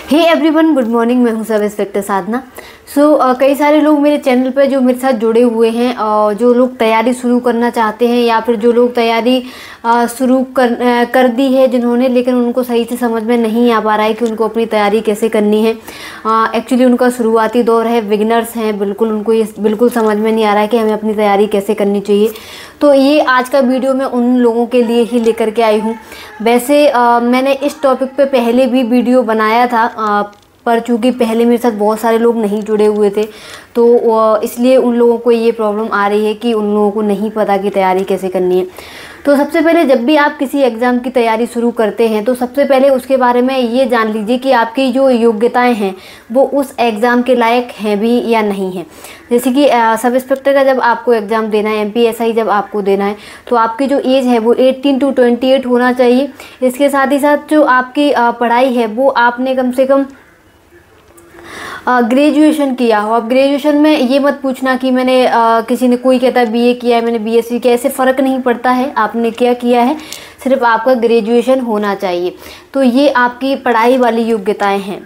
Hey everyone, good morning. मैं हूं sub inspector साधना। कई सारे लोग मेरे चैनल पर जो मेरे साथ जुड़े हुए हैं और जो लोग तैयारी शुरू करना चाहते हैं या फिर जो लोग तैयारी शुरू कर दी है जिन्होंने, लेकिन उनको सही से समझ में नहीं आ पा रहा है कि उनको अपनी तैयारी कैसे करनी है। एक्चुअली उनका शुरुआती दौर है, बिगिनर्स हैं, बिल्कुल उनको ये बिल्कुल समझ में नहीं आ रहा है कि हमें अपनी तैयारी कैसे करनी चाहिए। तो ये आज का वीडियो मैं उन लोगों के लिए ही लेकर के आई हूँ। वैसे मैंने इस टॉपिक पे पहले भी वीडियो बनाया था, पर चूँकि पहले मेरे साथ बहुत सारे लोग नहीं जुड़े हुए थे तो इसलिए उन लोगों को ये प्रॉब्लम आ रही है कि उन लोगों को नहीं पता कि तैयारी कैसे करनी है। तो सबसे पहले जब भी आप किसी एग्ज़ाम की तैयारी शुरू करते हैं तो सबसे पहले उसके बारे में ये जान लीजिए कि आपकी जो योग्यताएं हैं वो उस एग्ज़ाम के लायक हैं भी या नहीं हैं। जैसे कि सब इंस्पेक्टर का जब आपको एग्ज़ाम देना है, MPSI जब आपको देना है तो आपकी जो एज है वो 18 to 28 होना चाहिए। इसके साथ ही साथ जो आपकी पढ़ाई है वो आपने कम से कम ग्रेजुएशन किया हो। अब ग्रेजुएशन में ये मत पूछना कि मैंने किसी ने कोई कहता है BA किया है, मैंने BSc किया है, ऐसे फ़र्क नहीं पड़ता है आपने क्या किया है, सिर्फ आपका ग्रेजुएशन होना चाहिए। तो ये आपकी पढ़ाई वाली योग्यताएं हैं।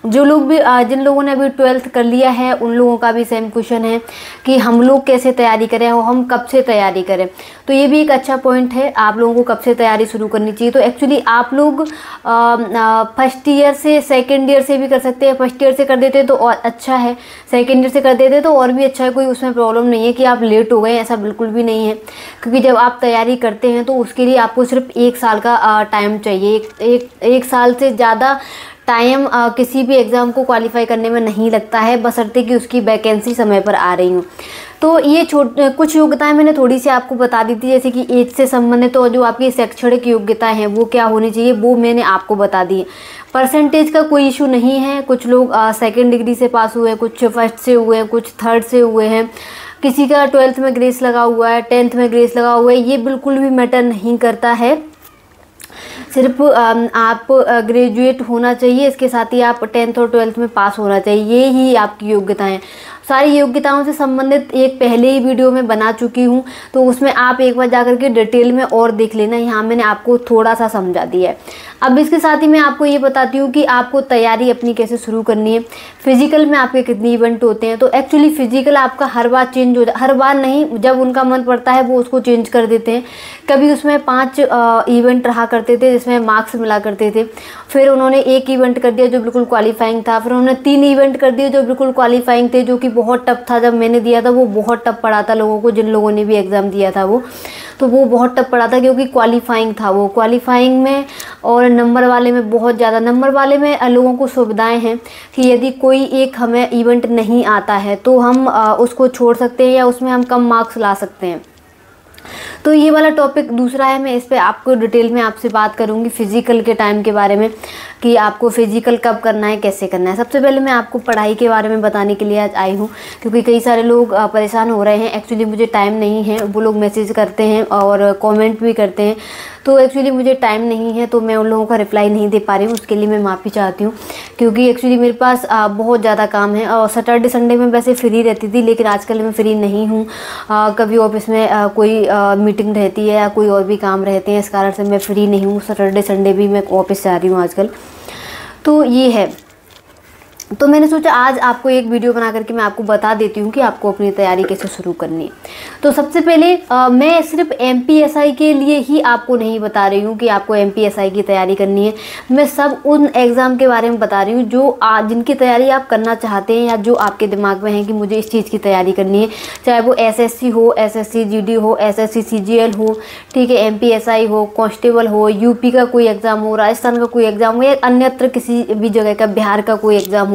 जो लोग भी जिन लोगों ने अभी 12th कर लिया है उन लोगों का भी सेम क्वेश्चन है कि हम लोग कैसे तैयारी करें और हम कब से तैयारी करें। तो ये भी एक अच्छा पॉइंट है, आप लोगों को कब से तैयारी शुरू करनी चाहिए। तो एक्चुअली आप लोग फर्स्ट ईयर से सेकंड ईयर से भी कर सकते हैं। फर्स्ट ईयर से कर देते तो और अच्छा है, सेकंड ईयर से कर देते तो और भी अच्छा है। कोई उसमें प्रॉब्लम नहीं है कि आप लेट हो गए, ऐसा बिल्कुल भी नहीं है। क्योंकि जब आप तैयारी करते हैं तो उसके लिए आपको सिर्फ 1 साल का टाइम चाहिए। एक साल से ज़्यादा टाइम किसी भी एग्ज़ाम को क्वालिफाई करने में नहीं लगता है, बशर्ते कि उसकी वैकेंसी समय पर आ रही हो। तो ये कुछ योग्यताएं मैंने थोड़ी सी आपको बता दी थी, जैसे कि एज से संबंधित और जो आपकी शैक्षणिक योग्यताएं हैं वो क्या होनी चाहिए वो मैंने आपको बता दी है। परसेंटेज का कोई इशू नहीं है। कुछ लोग सेकेंड डिग्री से पास हुए हैं, कुछ फर्स्ट से हुए हैं, कुछ थर्ड से हुए हैं, किसी का 12th में ग्रेस लगा हुआ है, 10th में ग्रेस लगा हुआ है, ये बिल्कुल भी मैटर नहीं करता है। सिर्फ आप ग्रेजुएट होना चाहिए, इसके साथ ही आप 10th और 12th में पास होना चाहिए, ये ही आपकी योग्यताएं। सारी योग्यताओं से संबंधित एक पहले ही वीडियो में बना चुकी हूँ, तो उसमें आप एक बार जाकर के डिटेल में और देख लेना। यहाँ मैंने आपको थोड़ा सा समझा दिया है। अब इसके साथ ही मैं आपको ये बताती हूँ कि आपको तैयारी अपनी कैसे शुरू करनी है। फिजिकल में आपके कितने इवेंट होते हैं। तो एक्चुअली फिजिकल आपका हर बार चेंज हो हर बार नहीं, जब उनका मन पड़ता है वो उसको चेंज कर देते हैं। कभी उसमें 5 इवेंट रहा करते थे जिसमें मार्क्स मिला करते थे, फिर उन्होंने 1 इवेंट कर दिया जो बिल्कुल क्वालिफाइंग था, फिर उन्होंने 3 इवेंट कर दिए जो बिल्कुल क्वालिफाइंग थे, जो कि बहुत टफ था। जब मैंने दिया था वो बहुत टफ पड़ा था लोगों को, जिन लोगों ने भी एग्ज़ाम दिया था वो बहुत टफ पड़ा था क्योंकि क्वालिफाइंग था वो। क्वालिफाइंग में और नंबर वाले में बहुत ज़्यादा, नंबर वाले में लोगों को सुविधाएं हैं कि यदि कोई एक हमें इवेंट नहीं आता है तो हम उसको छोड़ सकते हैं या उसमें हम कम मार्क्स ला सकते हैं। तो ये वाला टॉपिक दूसरा है, मैं इस पे आपको डिटेल में आपसे बात करूँगी फिज़िकल के टाइम के बारे में कि आपको फिज़िकल कब करना है, कैसे करना है। सबसे पहले मैं आपको पढ़ाई के बारे में बताने के लिए आज आई हूँ, क्योंकि कई सारे लोग परेशान हो रहे हैं। एक्चुअली मुझे टाइम नहीं है, वो लोग मैसेज करते हैं और कमेंट भी करते हैं, तो एक्चुअली मुझे टाइम नहीं है तो मैं उन लोगों का रिप्लाई नहीं दे पा रही हूँ। उसके लिए मैं माफ़ी चाहती हूँ, क्योंकि एक्चुअली मेरे पास बहुत ज़्यादा काम है। और सैटरडे संडे में वैसे फ्री रहती थी, लेकिन आजकल मैं फ्री नहीं हूँ। कभी ऑफिस में कोई मीटिंग रहती है या कोई और भी काम रहते हैं, इस कारण से मैं फ्री नहीं हूँ। सैटरडे संडे भी मैं ऑफिस से आ रही हूँ आजकल। तो ये है, तो मैंने सोचा आज आपको एक वीडियो बना करके मैं आपको बता देती हूँ कि आपको अपनी तैयारी कैसे शुरू करनी है। तो सबसे पहले मैं सिर्फ MPSI के लिए ही आपको नहीं बता रही हूँ कि आपको MPSI की तैयारी करनी है। मैं सब उन एग्ज़ाम के बारे में बता रही हूँ जो जिनकी तैयारी आप करना चाहते हैं या जो आपके दिमाग में है कि मुझे इस चीज़ की तैयारी करनी है। चाहे वो SSC हो, SSC GD हो, SSC CGL हो, ठीक है, MPSI हो, कांस्टेबल हो, UP का कोई एग्ज़ाम हो, राजस्थान का कोई एग्ज़ाम हो या अन्यत्र किसी भी जगह का, बिहार का कोई एग्ज़ाम हो,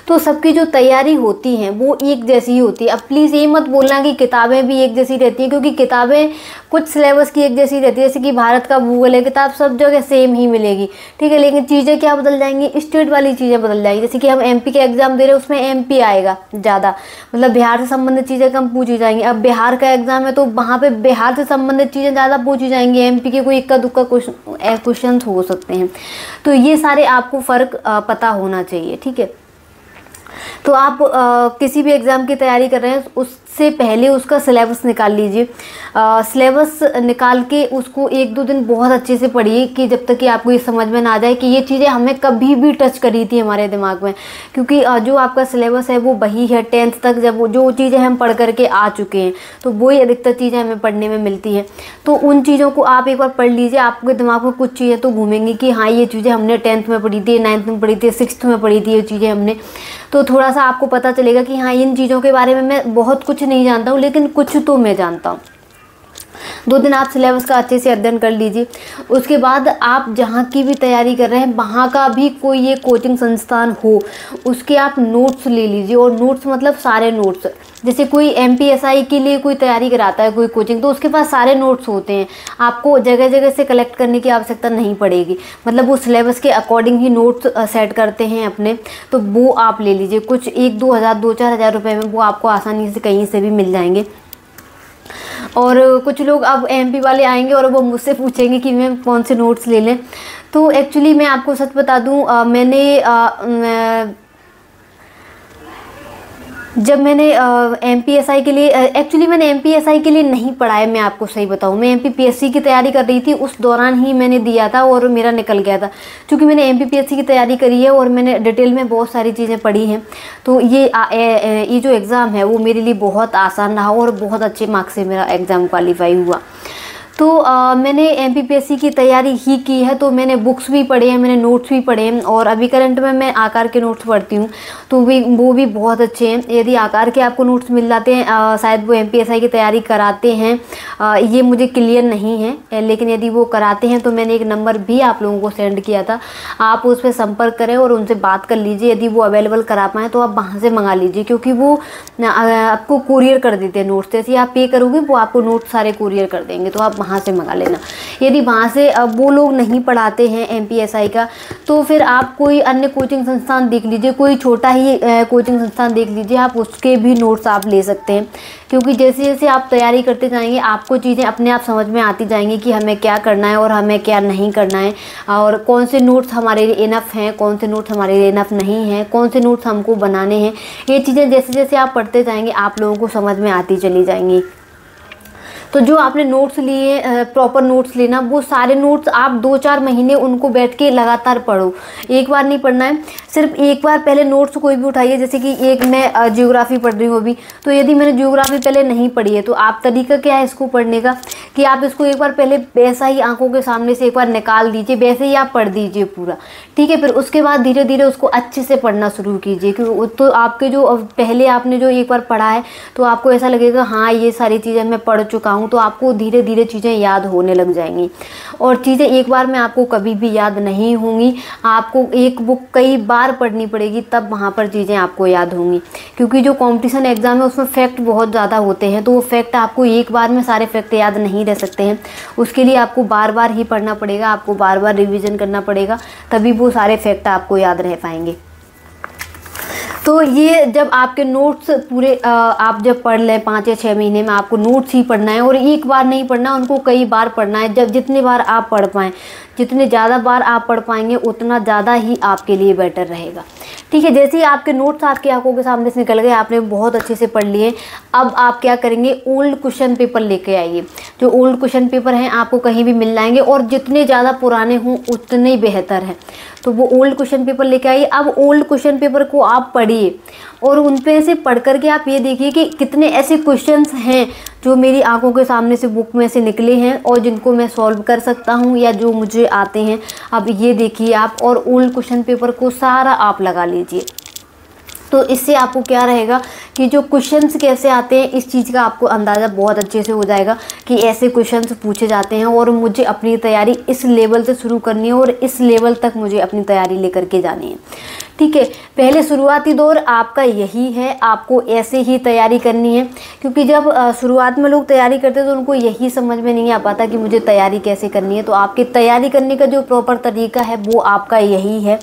तो सबकी जो तैयारी होती हैं वो एक जैसी ही होती है। अब प्लीज़ ये मत बोलना कि किताबें भी एक जैसी रहती हैं, क्योंकि किताबें कुछ सिलेबस की एक जैसी रहती है। जैसे कि भारत का भूगोल है, किताब सब जगह सेम ही मिलेगी, ठीक है, लेकिन चीज़ें क्या बदल जाएंगी, स्टेट वाली चीज़ें बदल जाएंगी। जैसे कि हम MP के एग्ज़ाम दे रहे हैं, उसमें MP आएगा ज़्यादा, मतलब बिहार से संबंधित चीज़ें कम पूछी जाएंगी। अब बिहार का एग्ज़ाम है तो वहाँ पर बिहार से संबंधित चीज़ें ज़्यादा पूछी जाएंगी, MP के कोई इक्का दुक्का क्वेश्चन हो सकते हैं। तो ये सारे आपको फ़र्क पता होना चाहिए, ठीक है। तो आप किसी भी एग्ज़ाम की तैयारी कर रहे हैं, उस से पहले उसका सिलेबस निकाल लीजिए। सिलेबस निकाल के उसको 1-2 दिन बहुत अच्छे से पढ़िए कि जब तक कि आपको ये समझ में ना आ जाए कि ये चीज़ें हमें कभी भी टच करी थी हमारे दिमाग में। क्योंकि जो आपका सिलेबस है वो वही है 10th तक, जब जो चीज़ें हम पढ़ करके आ चुके हैं तो वही अधिकतर चीज़ें हमें पढ़ने में मिलती हैं। तो उन चीज़ों को आप एक बार पढ़ लीजिए, आपके दिमाग में कुछ चीज़ें तो घूमेंगी कि हाँ ये चीज़ें हमने 10th में पढ़ी थी, 9th में पढ़ी थी, 6th में पढ़ी थी ये चीज़ें हमने। तो थोड़ा सा आपको पता चलेगा कि हाँ इन चीज़ों के बारे में मैं बहुत कुछ नहीं जानता हूँ, लेकिन कुछ तो मैं जानता हूँ। 2 दिन आप सिलेबस का अच्छे से अध्ययन कर लीजिए। उसके बाद आप जहाँ की भी तैयारी कर रहे हैं वहाँ का भी कोई ये कोचिंग संस्थान हो, उसके आप नोट्स ले लीजिए। और नोट्स मतलब सारे नोट्स, जैसे कोई MPSI के लिए कोई तैयारी कराता है कोई कोचिंग, तो उसके पास सारे नोट्स होते हैं, आपको जगह जगह से कलेक्ट करने की आवश्यकता नहीं पड़ेगी। मतलब वो सिलेबस के अकॉर्डिंग ही नोट्स सेट करते हैं अपने, तो वो आप ले लीजिए। कुछ 1-2 हज़ार 2-4 हज़ार रुपये में वो आपको आसानी से कहीं से भी मिल जाएंगे। और कुछ लोग अब MP वाले आएंगे और वो मुझसे पूछेंगे कि मैं कौन से नोट्स ले लें। तो एक्चुअली मैं आपको सच बता दूं, जब मैंने MPSI के लिए एक्चुअली मैंने MPSI के लिए नहीं पढ़ा है, मैं आपको सही बताऊं। मैं MPPSC की तैयारी कर रही थी, उस दौरान ही मैंने दिया था और मेरा निकल गया था। क्योंकि मैंने MPPSC की तैयारी करी है और मैंने डिटेल में बहुत सारी चीज़ें पढ़ी हैं, तो ये जो एग्ज़ाम है वो मेरे लिए बहुत आसान रहा और बहुत अच्छे मार्क्स से मेरा एग्ज़ाम क्वालिफाई हुआ। तो मैंने MPPSC की तैयारी ही की है, तो मैंने बुक्स भी पढ़े हैं, मैंने नोट्स भी पढ़े हैं। और अभी करंट में मैं आकार के नोट्स पढ़ती हूँ, तो वो भी बहुत अच्छे हैं। यदि आकार के आपको नोट्स मिल जाते हैं, शायद वो MPSI की तैयारी कराते हैं, ये मुझे क्लियर नहीं है, लेकिन यदि वो कराते हैं तो मैंने एक नंबर भी आप लोगों को सेंड किया था, आप उस पर संपर्क करें और उनसे बात कर लीजिए। यदि वो अवेलेबल करा पाएँ तो आप वहाँ से मंगा लीजिए, क्योंकि वो आपको कुरियर कर देते हैं नोट्स। जैसे आप पे करोगे वो आपको नोट्स सारे कुरियर कर देंगे, तो आप वहाँ से मंगा लेना। यदि वहाँ से अब वो लोग नहीं पढ़ाते हैं MPSI का, तो फिर आप कोई अन्य कोचिंग संस्थान देख लीजिए, कोई छोटा ही कोचिंग संस्थान देख लीजिए, आप उसके भी नोट्स आप ले सकते हैं। क्योंकि जैसे जैसे आप तैयारी करते जाएंगे आपको चीज़ें अपने आप समझ में आती जाएंगी कि हमें क्या करना है और हमें क्या नहीं करना है, और कौन से नोट्स हमारे लिए इनफ हैं, कौन से नोट्स हमारे लिए इनफ नहीं हैं, कौन से नोट्स हमको बनाने हैं। ये चीज़ें जैसे जैसे आप पढ़ते जाएंगे आप लोगों को समझ में आती चली जाएंगी। तो जो आपने नोट्स लिए, प्रॉपर नोट्स लेना, वो सारे नोट्स आप 2-4 महीने उनको बैठ के लगातार पढ़ो। एक बार नहीं पढ़ना है, सिर्फ एक बार पहले नोट्स कोई भी उठाइए। जैसे कि एक मैं ज्योग्राफी पढ़ रही हूँ अभी, तो यदि मैंने ज्योग्राफी पहले नहीं पढ़ी है तो आप तरीका क्या है इसको पढ़ने का कि आप इसको एक बार पहले वैसा ही आंखों के सामने से एक बार निकाल दीजिए, वैसे ही आप पढ़ दीजिए पूरा, ठीक है। फिर उसके बाद धीरे धीरे उसको अच्छे से पढ़ना शुरू कीजिए, क्योंकि तो आपके जो पहले आपने जो एक बार पढ़ा है तो आपको ऐसा लगेगा हाँ ये सारी चीज़ें मैं पढ़ चुका हूँ, तो आपको धीरे धीरे चीज़ें याद होने लग जाएंगी। और चीज़ें एक बार में आपको कभी भी याद नहीं होंगी, आपको एक बुक कई बार पढ़नी पड़ेगी, तब वहाँ पर चीज़ें आपको याद होंगी। क्योंकि जो कॉम्पिटिशन एग्ज़ाम है उसमें फैक्ट बहुत ज़्यादा होते हैं, तो वो फैक्ट आपको एक बार में सारे फैक्ट याद नहीं रह सकते हैं। उसके लिए आपको बार बार ही पढ़ना पड़ेगा, आपको बार बार रिवीजन करना पड़ेगा, तभी वो सारे फैक्ट आपको याद रह पाएंगे। तो ये जब आपके नोट्स पूरे आप जब पढ़ लें 5 या 6 महीने में, आपको नोट्स ही पढ़ना है और एक बार नहीं पढ़ना, उनको कई बार पढ़ना है। जब जितने बार आप पढ़ पाएँ, जितने ज़्यादा बार आप पढ़ पाएंगे उतना ज़्यादा ही आपके लिए बेटर रहेगा, ठीक है। जैसे ही आपके नोट्स आपकी आंखों के सामने से निकल गए, आपने बहुत अच्छे से पढ़ लिए, अब आप क्या करेंगे, ओल्ड क्वेश्चन पेपर लेके आइए। जो ओल्ड क्वेश्चन पेपर हैं आपको कहीं भी मिल जाएंगे, और जितने ज़्यादा पुराने हों उतने बेहतर हैं। तो वो ओल्ड क्वेश्चन पेपर लेके आइए। अब ओल्ड क्वेश्चन पेपर को आप पढ़िए और उन पे से पढ़ करके आप ये देखिए कि कितने ऐसे क्वेश्चंस हैं जो मेरी आंखों के सामने से बुक में से निकले हैं और जिनको मैं सॉल्व कर सकता हूँ या जो मुझे आते हैं। अब ये देखिए आप, और ओल्ड क्वेश्चन पेपर को सारा आप लगा लीजिए। तो इससे आपको क्या रहेगा कि जो क्वेश्चंस कैसे आते हैं इस चीज़ का आपको अंदाज़ा बहुत अच्छे से हो जाएगा कि ऐसे क्वेश्चंस पूछे जाते हैं और मुझे अपनी तैयारी इस लेवल से शुरू करनी है और इस लेवल तक मुझे अपनी तैयारी लेकर के जानी है, ठीक है। पहले शुरुआती दौर आपका यही है, आपको ऐसे ही तैयारी करनी है। क्योंकि जब शुरुआत में लोग तैयारी करते हैं तो उनको यही समझ में नहीं आ पाता कि मुझे तैयारी कैसे करनी है। तो आपकी तैयारी करने का जो प्रॉपर तरीका है वो आपका यही है।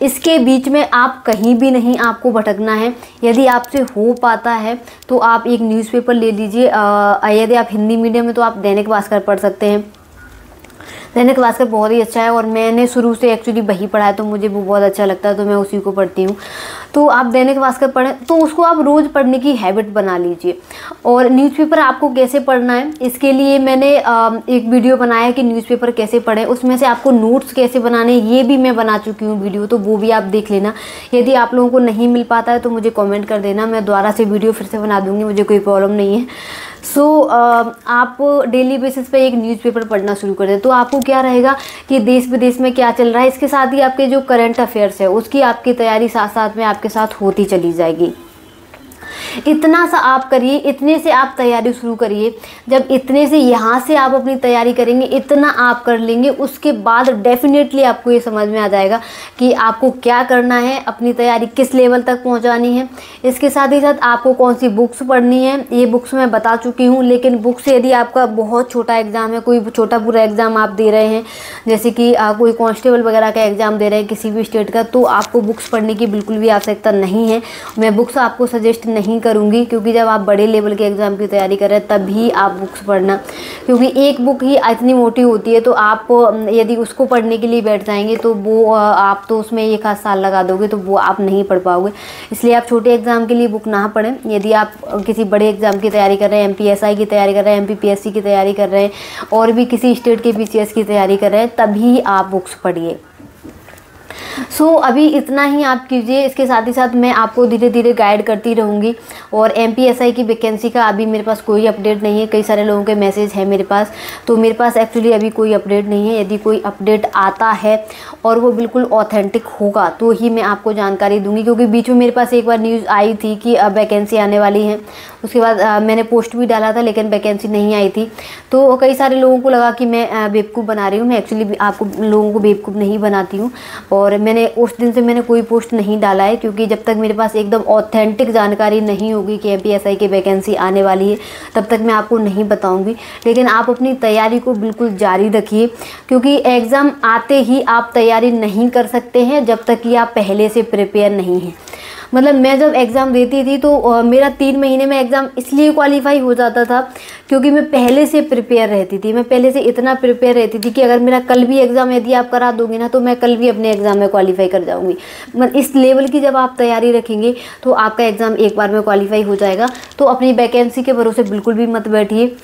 इसके बीच में आप कहीं भी नहीं आपको भटकना है। यदि आपसे हो पाता है तो आप एक न्यूज़पेपर ले लीजिए, यदि आप हिंदी मीडियम में तो आप दैनिक भास्कर पढ़ सकते हैं। दैनिक भास्कर बहुत ही अच्छा है और मैंने शुरू से एक्चुअली वही पढ़ा है, तो मुझे वो बहुत अच्छा लगता है, तो मैं उसी को पढ़ती हूँ। तो आप दैनिक भास्कर पढ़ें तो उसको आप रोज़ पढ़ने की हैबिट बना लीजिए। और न्यूज़पेपर आपको कैसे पढ़ना है, इसके लिए मैंने एक वीडियो बनाया है कि न्यूज़पेपर कैसे पढ़ें। उसमें से आपको नोट्स कैसे बनाने ये भी मैं बना चुकी हूँ वीडियो, तो वो भी आप देख लेना। यदि आप लोगों को नहीं मिल पाता है तो मुझे कमेंट कर देना, मैं दोबारा से वीडियो फिर से बना दूँगी, मुझे कोई प्रॉब्लम नहीं है। आप डेली बेसिस पे एक न्यूज़पेपर पढ़ना शुरू कर दें, तो आपको क्या रहेगा कि देश विदेश में क्या चल रहा है, इसके साथ ही आपके जो करंट अफेयर्स है उसकी आपकी तैयारी साथ साथ में आपके साथ होती चली जाएगी। इतना सा आप करिए, इतने से आप तैयारी शुरू करिए। जब इतने से यहाँ से आप अपनी तैयारी करेंगे, इतना आप कर लेंगे, उसके बाद डेफिनेटली आपको ये समझ में आ जाएगा कि आपको क्या करना है, अपनी तैयारी किस लेवल तक पहुँचानी है। इसके साथ ही साथ आपको कौन सी बुक्स पढ़नी है, ये बुक्स मैं बता चुकी हूँ। लेकिन बुक्स यदि आपका बहुत छोटा एग्ज़ाम है, कोई छोटा पूरा एग्ज़ाम आप दे रहे हैं, जैसे कि कोई कांस्टेबल वगैरह का एग्ज़ाम दे रहे हैं किसी भी स्टेट का, तो आपको बुक्स पढ़ने की बिल्कुल भी आवश्यकता नहीं है। मैं बुक्स आपको सजेस्ट नहीं करूंगी, क्योंकि जब आप बड़े लेवल के एग्ज़ाम की तैयारी कर रहे हैं तभी आप बुक्स पढ़ना, क्योंकि एक बुक ही इतनी मोटी होती है, तो आप यदि उसको पढ़ने के लिए बैठ जाएंगे तो वो आप तो उसमें एक आध साल लगा दोगे, तो वो आप नहीं पढ़ पाओगे। इसलिए आप छोटे एग्ज़ाम के लिए बुक ना पढ़ें। यदि आप किसी बड़े एग्ज़ाम की तैयारी कर रहे हैं, MPSI की तैयारी कर रहे हैं, MPPSC की तैयारी कर रहे हैं, और भी किसी स्टेट के PCS की तैयारी कर रहे हैं, तभी आप बुक्स पढ़िए। अभी इतना ही आप कीजिए। इसके साथ ही साथ मैं आपको धीरे धीरे गाइड करती रहूँगी। और MPSI की वैकेंसी का अभी मेरे पास कोई अपडेट नहीं है। कई सारे लोगों के मैसेज है मेरे पास, तो मेरे पास एक्चुअली अभी कोई अपडेट नहीं है। यदि कोई अपडेट आता है और वो बिल्कुल ऑथेंटिक होगा तो ही मैं आपको जानकारी दूंगी, क्योंकि बीच में मेरे पास एक बार न्यूज़ आई थी कि अब वैकेंसी आने वाली है। उसके बाद मैंने पोस्ट भी डाला था, लेकिन वैकेंसी नहीं आई थी। तो कई सारे लोगों को लगा कि मैं बेवकूफ़ बना रही हूँ। मैं एक्चुअली आपको लोगों को बेवकूफ़ नहीं बनाती हूँ, और मैंने उस दिन से मैंने कोई पोस्ट नहीं डाला है, क्योंकि जब तक मेरे पास एकदम ऑथेंटिक जानकारी नहीं होगी कि MPSI की वैकेंसी आने वाली है, तब तक मैं आपको नहीं बताऊंगी। लेकिन आप अपनी तैयारी को बिल्कुल जारी रखिए, क्योंकि एग्ज़ाम आते ही आप तैयारी नहीं कर सकते हैं जब तक कि आप पहले से प्रिपेयर नहीं हैं। मतलब मैं जब एग्ज़ाम देती थी तो मेरा 3 महीने में एग्ज़ाम इसलिए क्वालिफाई हो जाता था क्योंकि मैं पहले से प्रिपेयर रहती थी। मैं पहले से इतना प्रिपेयर रहती थी कि अगर मेरा कल भी एग्ज़ाम यदि आप करा दोगे ना, तो मैं कल भी अपने एग्ज़ाम में क्वालिफाई कर जाऊँगी। मतलब इस लेवल की जब आप तैयारी रखेंगे तो आपका एग्ज़ाम एक बार में क्वालिफाई हो जाएगा। तो अपनी वैकेंसी के भरोसे बिल्कुल भी मत बैठिए।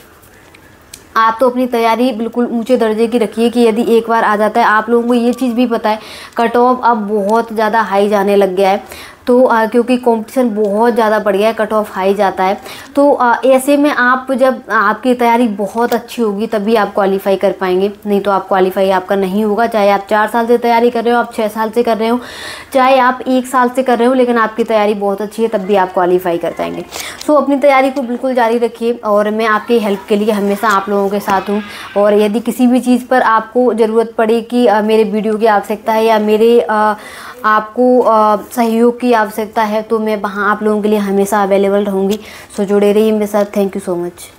आप तो अपनी तैयारी बिल्कुल ऊंचे दर्जे की रखिए कि यदि एक बार आ जाता है। आप लोगों को ये चीज़ भी पता है, कट ऑफ अब बहुत ज़्यादा हाई जाने लग गया है, तो क्योंकि कंपटीशन बहुत ज़्यादा बढ़ गया है, कट ऑफ हाई जाता है। तो ऐसे में आप जब आपकी तैयारी बहुत अच्छी होगी तभी आप क्वालिफाई कर पाएंगे, नहीं तो आप क्वालिफाई आपका नहीं होगा। चाहे आप 4 साल से तैयारी कर रहे हो, आप 6 साल से कर रहे हो, चाहे आप 1 साल से कर रहे हो, लेकिन आपकी तैयारी बहुत अच्छी है, तब भी आप क्वालिफाई कर जाएंगे। अपनी तैयारी को बिल्कुल जारी रखिए, और मैं आपकी हेल्प के लिए हमेशा आप लोगों के साथ हूँ। और यदि किसी भी चीज़ पर आपको ज़रूरत पड़े कि मेरे वीडियो की आवश्यकता है या मेरे आपको सहयोग की आवश्यकता है, तो मैं वहाँ आप लोगों के लिए हमेशा अवेलेबल रहूँगी। जुड़े रहिए मेरे साथ। Thank you so much.